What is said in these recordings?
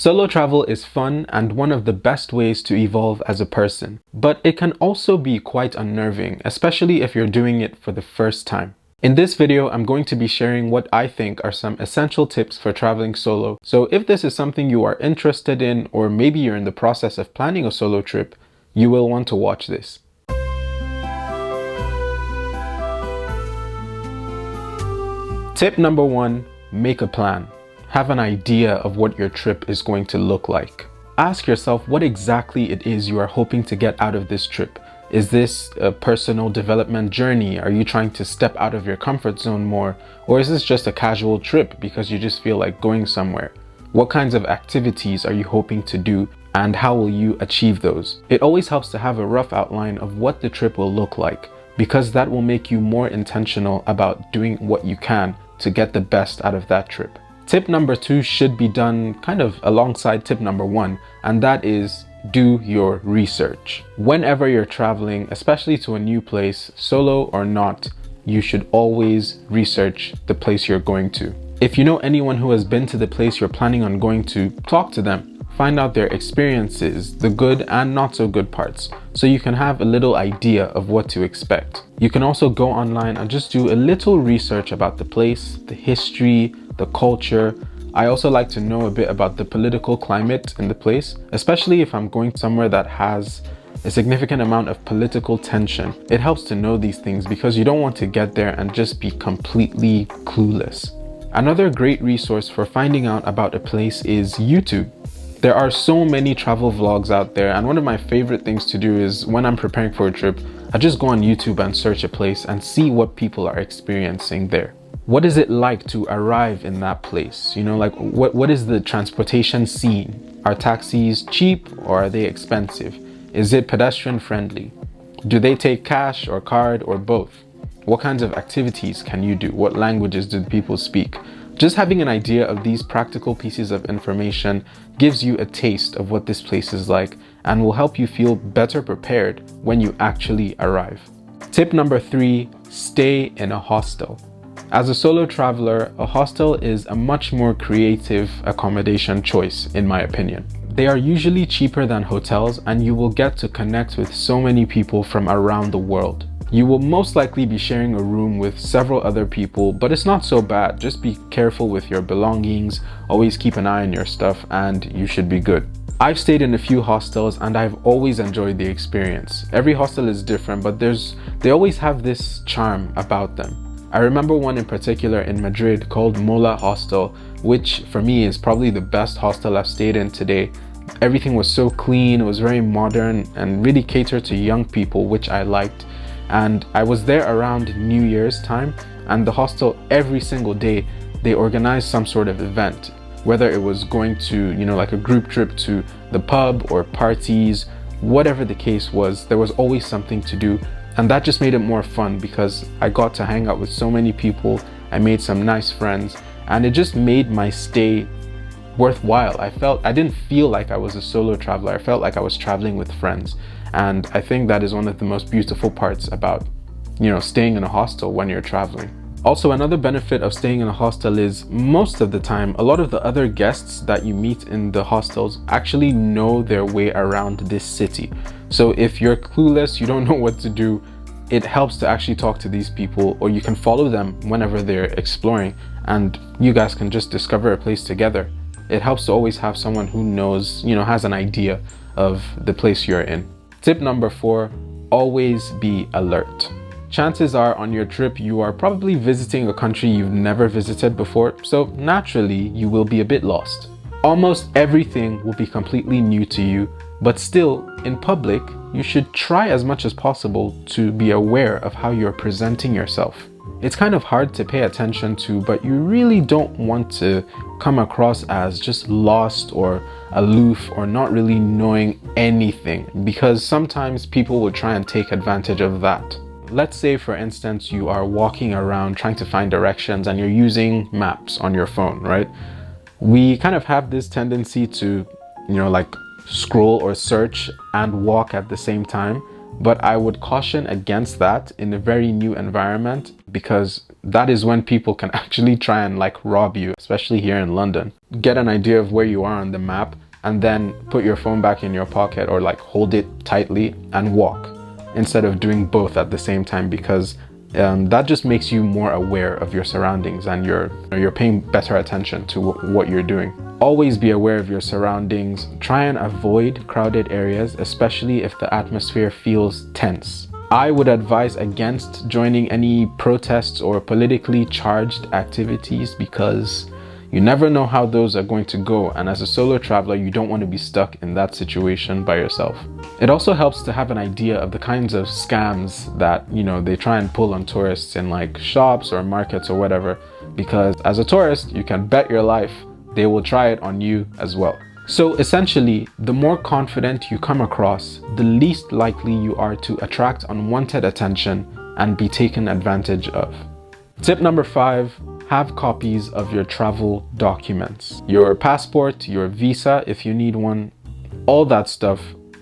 Solo travel is fun and one of the best ways to evolve as a person, but it can also be quite unnerving, especially if you're doing it for the first time. In this video, I'm going to be sharing what I think are some essential tips for traveling solo. So if this is something you are interested in, or maybe you're in the process of planning a solo trip, you will want to watch this. Tip number 1, make a plan. Have an idea of what your trip is going to look like. Ask yourself what exactly it is you are hoping to get out of this trip. Is this a personal development journey? Are you trying to step out of your comfort zone more? Or is this just a casual trip because you just feel like going somewhere? What kinds of activities are you hoping to do, and how will you achieve those? It always helps to have a rough outline of what the trip will look like, because that will make you more intentional about doing what you can to get the best out of that trip. Tip number 2 should be done kind of alongside tip number 1, and that is do your research. Whenever you're traveling, especially to a new place, solo or not, you should always research the place you're going to. If you know anyone who has been to the place you're planning on going to, talk to them. Find out their experiences, the good and not so good parts, so you can have a little idea of what to expect. You can also go online and just do a little research about the place, the history, the culture. I also like to know a bit about the political climate in the place, especially if I'm going somewhere that has a significant amount of political tension. It helps to know these things because you don't want to get there and just be completely clueless. Another great resource for finding out about a place is YouTube. There are so many travel vlogs out there, and one of my favorite things to do is when I'm preparing for a trip, I just go on YouTube and search a place and see what people are experiencing there. What is it like to arrive in that place? You know, like what is the transportation scene? Are taxis cheap or are they expensive? Is it pedestrian friendly? Do they take cash or card or both? What kinds of activities can you do? What languages do people speak? Just having an idea of these practical pieces of information gives you a taste of what this place is like and will help you feel better prepared when you actually arrive. Tip number 3, stay in a hostel. As a solo traveler, a hostel is a much more creative accommodation choice, in my opinion. They are usually cheaper than hotels, and you will get to connect with so many people from around the world. You will most likely be sharing a room with several other people, but it's not so bad. Just be careful with your belongings, always keep an eye on your stuff, and you should be good. I've stayed in a few hostels and I've always enjoyed the experience. Every hostel is different, but they always have this charm about them. I remember one in particular in Madrid called Mola Hostel, which for me is probably the best hostel I've stayed in today. Everything was so clean, it was very modern and really catered to young people, which I liked. And I was there around New Year's time, and the hostel every single day they organized some sort of event, whether it was going to, you know, like a group trip to the pub or parties, whatever the case was, there was always something to do. And that just made it more fun because I got to hang out with so many people. I made some nice friends, and it just made my stay worthwhile. I didn't feel like I was a solo traveler. I felt like I was traveling with friends. And I think that is one of the most beautiful parts about, you know, staying in a hostel when you're traveling. Also, another benefit of staying in a hostel is most of the time, a lot of the other guests that you meet in the hostels actually know their way around this city. So if you're clueless, you don't know what to do, it helps to actually talk to these people, or you can follow them whenever they're exploring and you guys can just discover a place together. It helps to always have someone who knows, you know, has an idea of the place you're in. Tip number 4, always be alert. Chances are on your trip you are probably visiting a country you've never visited before, so naturally you will be a bit lost. Almost everything will be completely new to you, but still, in public, you should try as much as possible to be aware of how you're presenting yourself. It's kind of hard to pay attention to, but you really don't want to come across as just lost or aloof or not really knowing anything, because sometimes people will try and take advantage of that. Let's say, for instance, you are walking around trying to find directions and you're using maps on your phone, right? We kind of have this tendency to, you know, like scroll or search and walk at the same time. But I would caution against that in a very new environment, because that is when people can actually try and like rob you, especially here in London. Get an idea of where you are on the map and then put your phone back in your pocket or like hold it tightly and walk instead of doing both at the same time, because that just makes you more aware of your surroundings and you're paying better attention to what you're doing. Always be aware of your surroundings. Try and avoid crowded areas, especially if the atmosphere feels tense. I would advise against joining any protests or politically charged activities because you never know how those are going to go, and as a solo traveler, you don't want to be stuck in that situation by yourself. It also helps to have an idea of the kinds of scams that, they try and pull on tourists in like shops or markets or whatever, because as a tourist, you can bet your life they will try it on you as well. So essentially, the more confident you come across, the least likely you are to attract unwanted attention and be taken advantage of. Tip number 5, have copies of your travel documents. Your passport, your visa if you need one, all that stuff,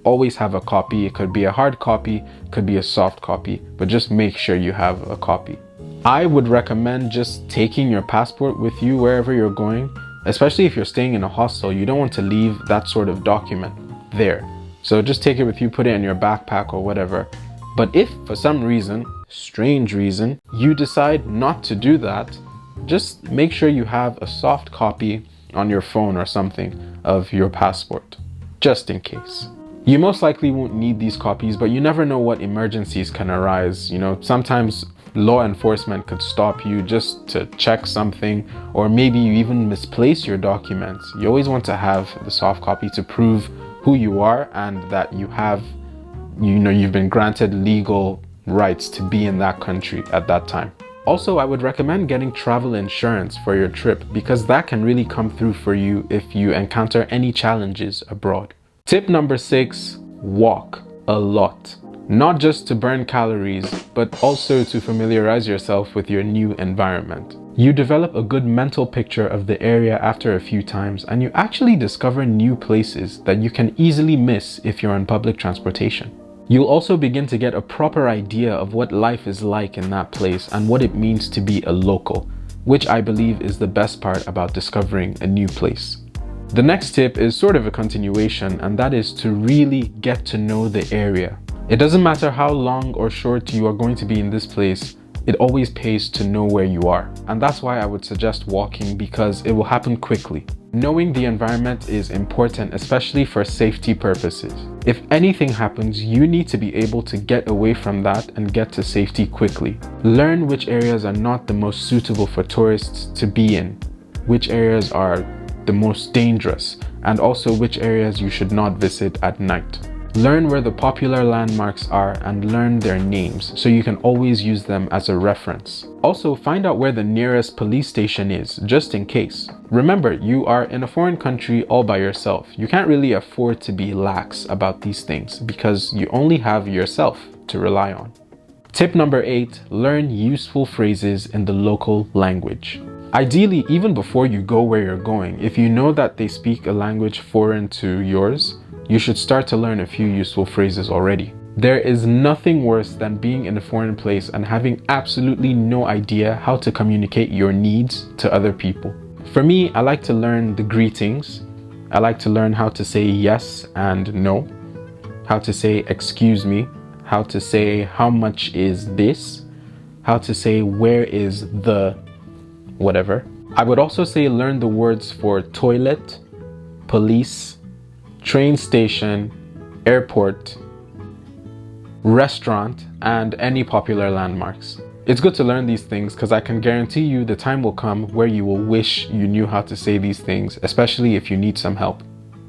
always have a copy. It could be a hard copy, could be a soft copy, but just make sure you have a copy. I would recommend just taking your passport with you wherever you're going. Especially if you're staying in a hostel, you don't want to leave that sort of document there. So just take it with you, put it in your backpack or whatever. But if for some reason, strange reason, you decide not to do that, just make sure you have a soft copy on your phone or something of your passport, just in case. You most likely won't need these copies, but you never know what emergencies can arise. Sometimes law enforcement could stop you just to check something, or maybe you even misplace your documents. You always want to have the soft copy to prove who you are and that you have, you've been granted legal rights to be in that country at that time. Also, I would recommend getting travel insurance for your trip because that can really come through for you if you encounter any challenges abroad. Tip number 6, walk a lot. Not just to burn calories, but also to familiarize yourself with your new environment. You develop a good mental picture of the area after a few times, and you actually discover new places that you can easily miss if you're on public transportation. You'll also begin to get a proper idea of what life is like in that place and what it means to be a local, which I believe is the best part about discovering a new place. The next tip is sort of a continuation, and that is to really get to know the area. It doesn't matter how long or short you are going to be in this place, it always pays to know where you are. And that's why I would suggest walking, because it will happen quickly. Knowing the environment is important, especially for safety purposes. If anything happens, you need to be able to get away from that and get to safety quickly. Learn which areas are not the most suitable for tourists to be in, which areas are the most dangerous, and also which areas you should not visit at night. Learn where the popular landmarks are and learn their names so you can always use them as a reference. Also, find out where the nearest police station is, just in case. Remember, you are in a foreign country all by yourself. You can't really afford to be lax about these things because you only have yourself to rely on. Tip number 8, learn useful phrases in the local language. Ideally, even before you go where you're going, if you know that they speak a language foreign to yours, you should start to learn a few useful phrases already. There is nothing worse than being in a foreign place and having absolutely no idea how to communicate your needs to other people. For me, I like to learn the greetings. I like to learn how to say yes and no, how to say excuse me, how to say how much is this, how to say where is the whatever. I would also say learn the words for toilet, police, train station, airport, restaurant, and any popular landmarks. It's good to learn these things because I can guarantee you the time will come where you will wish you knew how to say these things, especially if you need some help.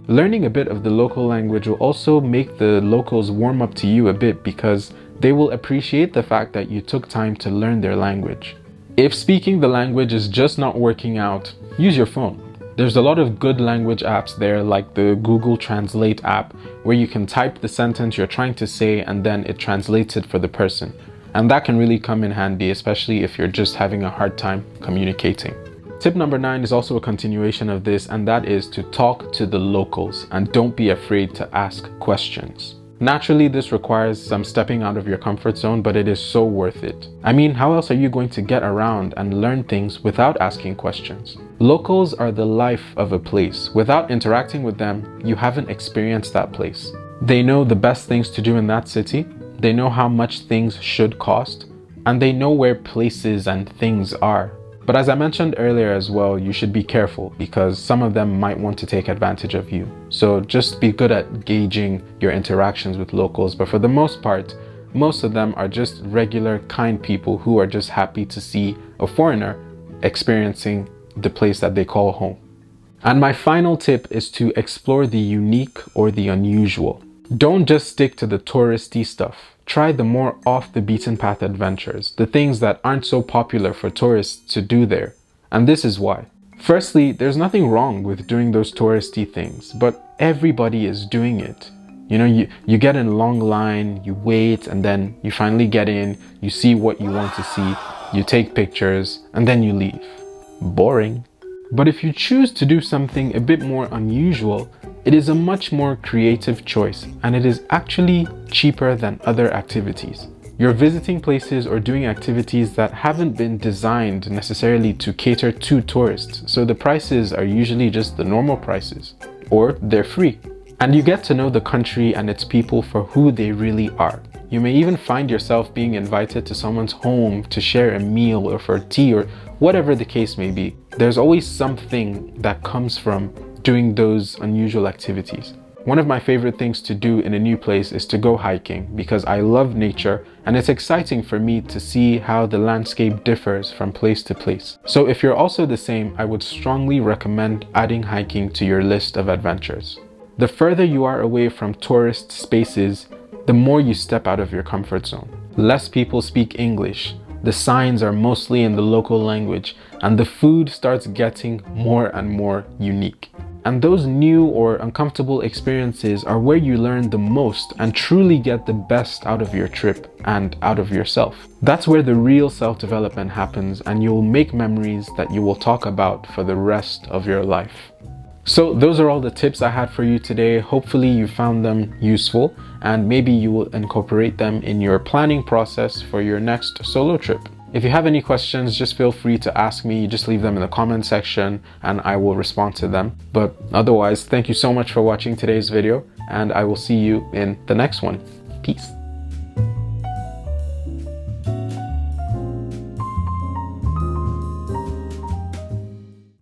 Learning a bit of the local language will also make the locals warm up to you a bit because they will appreciate the fact that you took time to learn their language. If speaking the language is just not working out, use your phone. There's a lot of good language apps there, like the Google Translate app, where you can type the sentence you're trying to say and then it translates it for the person. And that can really come in handy, especially if you're just having a hard time communicating. Tip number 9 is also a continuation of this, and that is to talk to the locals and don't be afraid to ask questions. Naturally, this requires some stepping out of your comfort zone, but it is so worth it. I mean, how else are you going to get around and learn things without asking questions? Locals are the life of a place. Without interacting with them, you haven't experienced that place. They know the best things to do in that city, they know how much things should cost, and they know where places and things are. But as I mentioned earlier as well, you should be careful because some of them might want to take advantage of you. So just be good at gauging your interactions with locals. But for the most part, most of them are just regular, kind people who are just happy to see a foreigner experiencing the place that they call home. And my final tip is to explore the unique or the unusual. Don't just stick to the touristy stuff. Try the more off the beaten path adventures, the things that aren't so popular for tourists to do there. And this is why. Firstly, there's nothing wrong with doing those touristy things, but everybody is doing it. You know, you get in a long line, you wait, and then you finally get in, you see what you want to see, you take pictures, and then you leave. Boring. But if you choose to do something a bit more unusual, it is a much more creative choice, and it is actually cheaper than other activities. You're visiting places or doing activities that haven't been designed necessarily to cater to tourists, so the prices are usually just the normal prices, or they're free. And you get to know the country and its people for who they really are. You may even find yourself being invited to someone's home to share a meal or for tea or whatever the case may be. There's always something that comes from doing those unusual activities. One of my favorite things to do in a new place is to go hiking because I love nature and it's exciting for me to see how the landscape differs from place to place. So if you're also the same, I would strongly recommend adding hiking to your list of adventures. The further you are away from tourist spaces, the more you step out of your comfort zone. Less people speak English, the signs are mostly in the local language, and the food starts getting more and more unique. And those new or uncomfortable experiences are where you learn the most and truly get the best out of your trip and out of yourself. That's where the real self-development happens, and you'll make memories that you will talk about for the rest of your life. So those are all the tips I had for you today. Hopefully you found them useful and maybe you will incorporate them in your planning process for your next solo trip. If you have any questions, just feel free to ask me. Just leave them in the comment section and I will respond to them. But otherwise, thank you so much for watching today's video and I will see you in the next one. Peace.